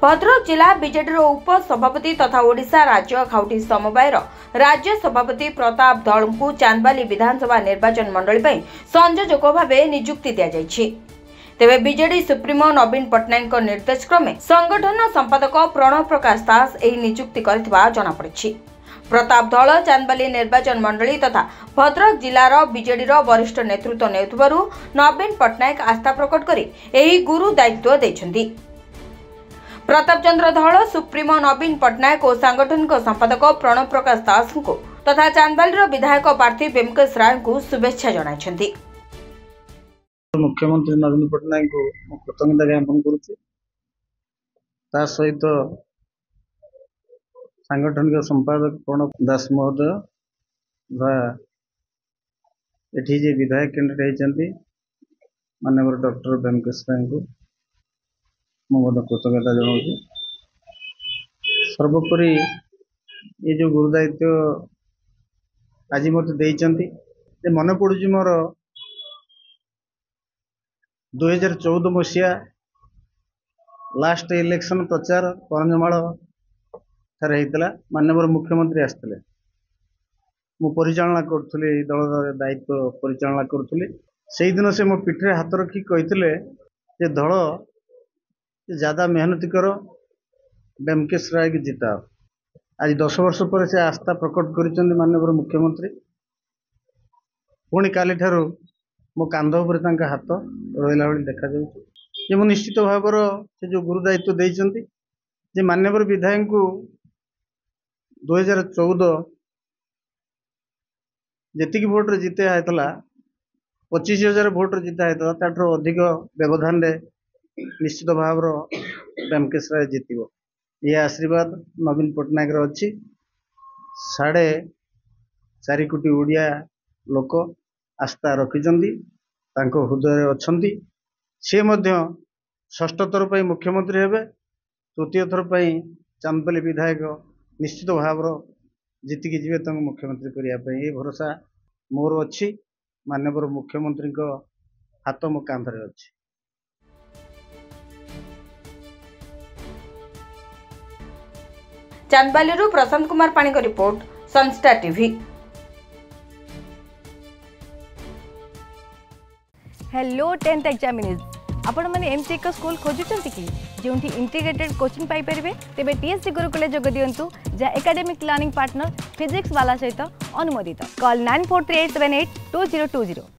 भद्रक जिला बीजेडी उप सभापति तथा ओडिशा राज्य खाउटी समवायर राज्य सभापति प्रताप धल को चांदबाली विधानसभा निर्वाचन मंडली पर संयोजक भाव नियुक्ति दी जाइछि। तेबे बीजेडी सुप्रीमो नवीन पट्टनायक निर्देश क्रमे संगठन संपादक प्रणव प्रकाश दास एही नियुक्ति करथिबा जଣା पड़िछि। प्रताप धल चांदबाली निर्वाचन मंडली तथा भद्रक जिलार बीजेडी वरिष्ठ नेतृत्व नेउथबारु नवीन पट्टनायक आस्था प्रकट करी एही गुरु दायित्व दैछन्ति। प्रताप चंद्र धल सुप्रीमो नवीन पट्टनायक और सांगठनिक संपादक प्रणव प्रकाश दास को तथा चांदबाली विधायक प्रार्थी वेंकटेश राय को शुभेच्छा जणाइछन्ति। मुख्यमंत्री नवीन पट्टनायक को कृतज्ञता ज्ञापन करुच्ची। ता सहित सांगठनिक संपादक प्रणव दास महोदय एठी जे विधायक कैंडिडेट होती माननीय डॉक्टर वेंकटेश राय को मुझे कृतज्ञता जनाऊँ। सर्वोपरि ये जो गुरु दायित्व आज मत देते मन पड़ू मोर 2014 मसीहा लास्ट इलेक्शन प्रचार करंजमाल ठारे होता। माननीय मुख्यमंत्री आसते मु परिचालना करुली दल दायित्व परिचालना करुली। से दिन से मो पिठरे हाथ रखी कहते दल ज्यादा मेहनती कर वेंकटेश राय की जिताओ। आज 10 वर्ष पर से आस्था प्रकट कर माननीय मुख्यमंत्री पुणी काली ठारू मो कांध उपर हाथ रहा भाई देखा जाऊँ। निश्चित भाव से जो गुरु दायित्व देते माननीय विधायक को 2014 जी भोट जिता है 25,000 भोट जिता है ताठू अधिक व्यवधान निश्चित भाव वेंकटेश राय जीतब। ये आशीर्वाद नवीन पट्टनायक अच्छी। 4.5 कोटी ओडिया लोक आस्था रखिंट हृदय अच्छा। सी षष्ठ थर पर मुख्यमंत्री हेबे, तृतीय थर पर चांदबाली विधायक निश्चित भाव जीतिकी जीवे मुख्यमंत्री करने भरोसा मोर अच्छी। माननीय मुख्यमंत्री हाथ मो कांधरे अच्छी। चांदबाली प्रशांत कुमार पाणी को report, Sunstar TV. Hello 10th examinees आपण मैंने एमती एक स्कूल खोजुचंती कि जोंठी इंटीग्रेटेड कोचिंग पाई परिबे तेबे टीएससी गुरुकुल जोग दियंतु जा एकेडमिक लर्निंग पार्टनर फिजिक्स वाला सहित अनुमोदित। कॉल 9438782020।